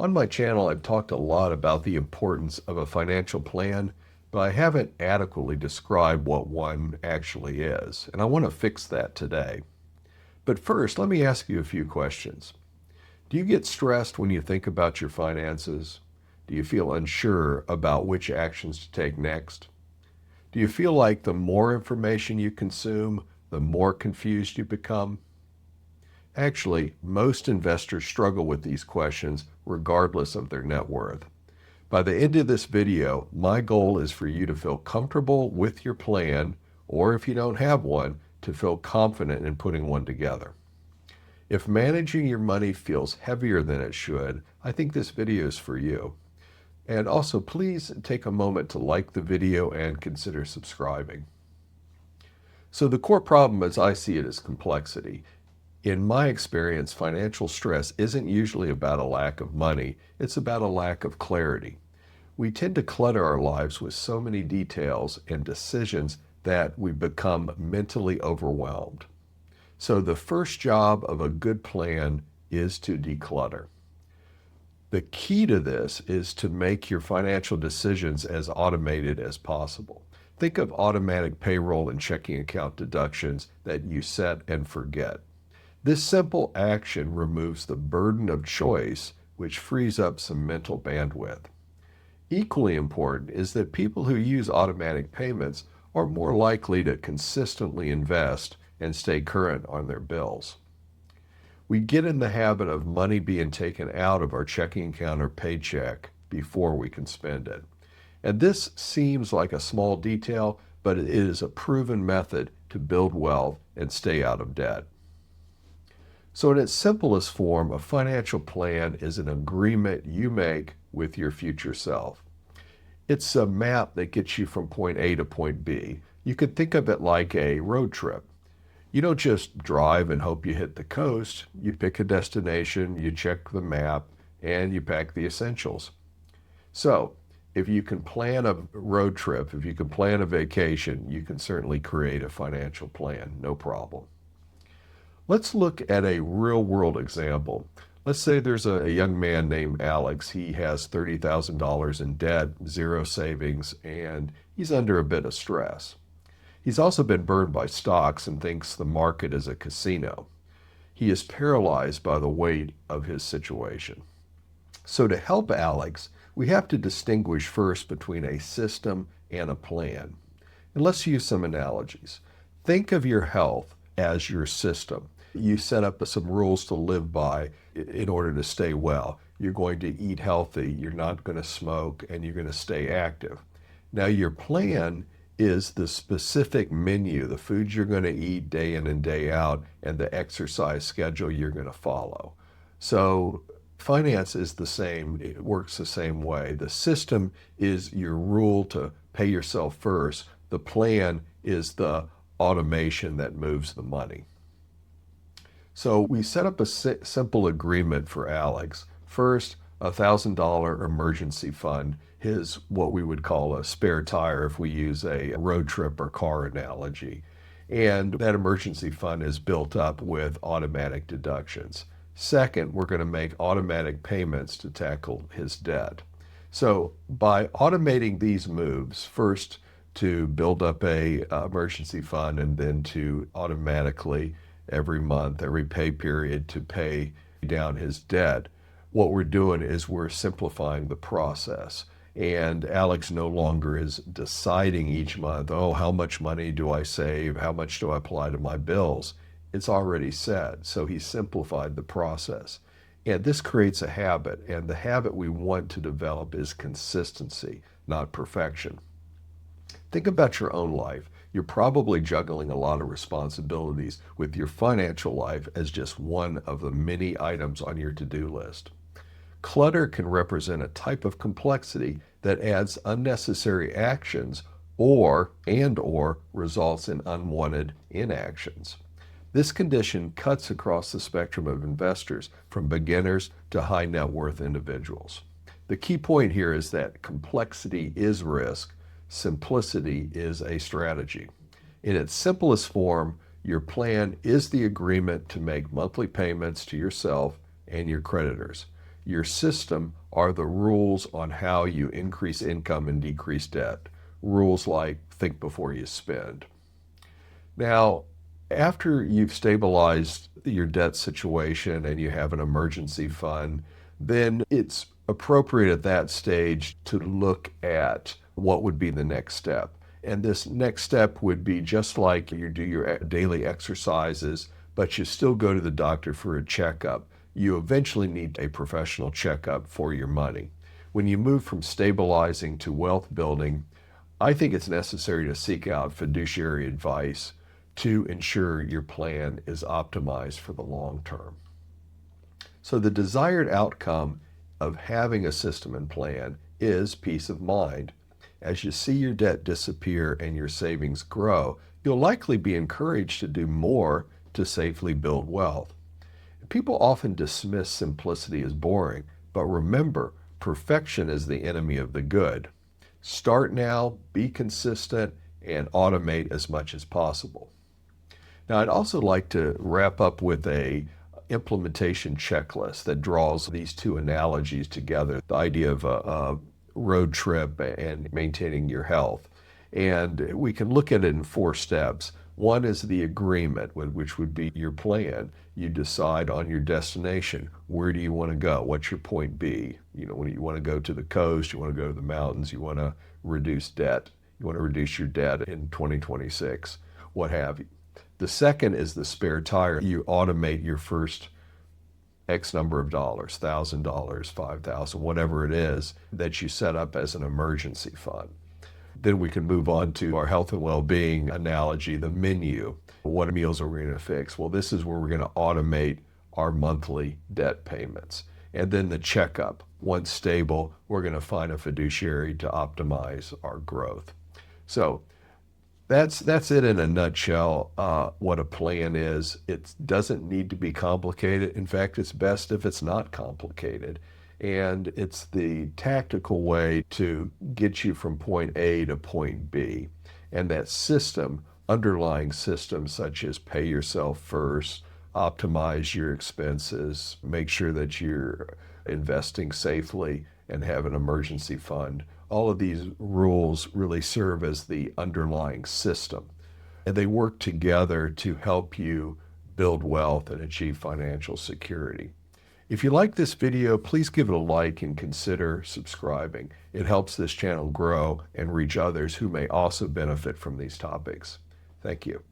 On my channel, I've talked a lot about the importance of a financial plan, but I haven't adequately described what one actually is, and I want to fix that today. But first, let me ask you a few questions. Do you get stressed when you think about your finances? Do you feel unsure about which actions to take next? Do you feel like the more information you consume, the more confused you become? Actually, most investors struggle with these questions regardless of their net worth. By the end of this video, my goal is for you to feel comfortable with your plan, or if you don't have one, to feel confident in putting one together. If managing your money feels heavier than it should, I think this video is for you. And also, please take a moment to like the video and consider subscribing. So the core problem as I see it is complexity. In my experience, financial stress isn't usually about a lack of money, it's about a lack of clarity. We tend to clutter our lives with so many details and decisions that we become mentally overwhelmed. So the first job of a good plan is to declutter. The key to this is to make your financial decisions as automated as possible. Think of automatic payroll and checking account deductions that you set and forget. This simple action removes the burden of choice, which frees up some mental bandwidth. Equally important is that people who use automatic payments are more likely to consistently invest and stay current on their bills. We get in the habit of money being taken out of our checking account or paycheck before we can spend it. And this seems like a small detail, but it is a proven method to build wealth and stay out of debt. So in its simplest form, a financial plan is an agreement you make with your future self. It's a map that gets you from point A to point B. You could think of it like a road trip. You don't just drive and hope you hit the coast. You pick a destination, you check the map, and you pack the essentials. So if you can plan a road trip, if you can plan a vacation, you can certainly create a financial plan, no problem. Let's look at a real-world example. Let's say there's a young man named Alex. He has $30,000 in debt, zero savings, and he's under a bit of stress. He's also been burned by stocks and thinks the market is a casino. He is paralyzed by the weight of his situation. So to help Alex, we have to distinguish first between a system and a plan. And let's use some analogies. Think of your health as your system. You set up some rules to live by in order to stay well. You're going to eat healthy, you're not going to smoke, and you're going to stay active. Now your plan is the specific menu, the foods you're going to eat day in and day out, and the exercise schedule you're going to follow. So finance is the same, it works the same way. The system is your rule to pay yourself first. The plan is the automation that moves the money. So we set up a simple agreement for Alex. First, a $1,000 emergency fund, his what we would call a spare tire if we use a road trip or car analogy. And that emergency fund is built up with automatic deductions. Second, we're going to make automatic payments to tackle his debt. So by automating these moves, first to build up a emergency fund and then to automatically every month, every pay period to pay down his debt, what we're doing is we're simplifying the process. And Alex no longer is deciding each month, oh, how much money do I save? How much do I apply to my bills? It's already set. So he simplified the process. And this creates a habit. And the habit we want to develop is consistency, not perfection. Think about your own life. You're probably juggling a lot of responsibilities with your financial life as just one of the many items on your to-do list. Clutter can represent a type of complexity that adds unnecessary actions or results in unwanted inactions. This condition cuts across the spectrum of investors, from beginners to high net worth individuals. The key point here is that complexity is risk, simplicity is a strategy. In its simplest form, your plan is the agreement to make monthly payments to yourself and your creditors. Your system are the rules on how you increase income and decrease debt. Rules like think before you spend. Now, after you've stabilized your debt situation and you have an emergency fund, then it's appropriate at that stage to look at what would be the next step. And this next step would be just like you do your daily exercises, but you still go to the doctor for a checkup. You eventually need a professional checkup for your money. When you move from stabilizing to wealth building, I think it's necessary to seek out fiduciary advice to ensure your plan is optimized for the long term. So the desired outcome of having a system and plan is peace of mind. As you see your debt disappear and your savings grow, you'll likely be encouraged to do more to safely build wealth. People often dismiss simplicity as boring, but remember, perfection is the enemy of the good. Start now, be consistent, and automate as much as possible. Now, I'd also like to wrap up with a implementation checklist that draws these two analogies together, the idea of a road trip and maintaining your health. And we can look at it in 4 steps. One is the agreement, which would be your plan. You decide on your destination. Where do you want to go? What's your point B? When you want to go to the coast, you want to go to the mountains, you want to reduce debt. You want to reduce your debt in 2026, what have you. The second is the spare tire. You automate your first X number of dollars, $1,000, $5,000, whatever it is that you set up as an emergency fund. Then we can move on to our health and well-being analogy, the menu. What meals are we going to fix? Well, this is where we're going to automate our monthly debt payments. And then the checkup. Once stable, we're going to find a fiduciary to optimize our growth. So that's it in a nutshell, what a plan is. It doesn't need to be complicated. In fact, it's best if it's not complicated. And it's the tactical way to get you from point A to point B. And that system, underlying systems such as pay yourself first, optimize your expenses, make sure that you're investing safely and have an emergency fund. All of these rules really serve as the underlying system. And they work together to help you build wealth and achieve financial security. If you like this video, please give it a like and consider subscribing. It helps this channel grow and reach others who may also benefit from these topics. Thank you.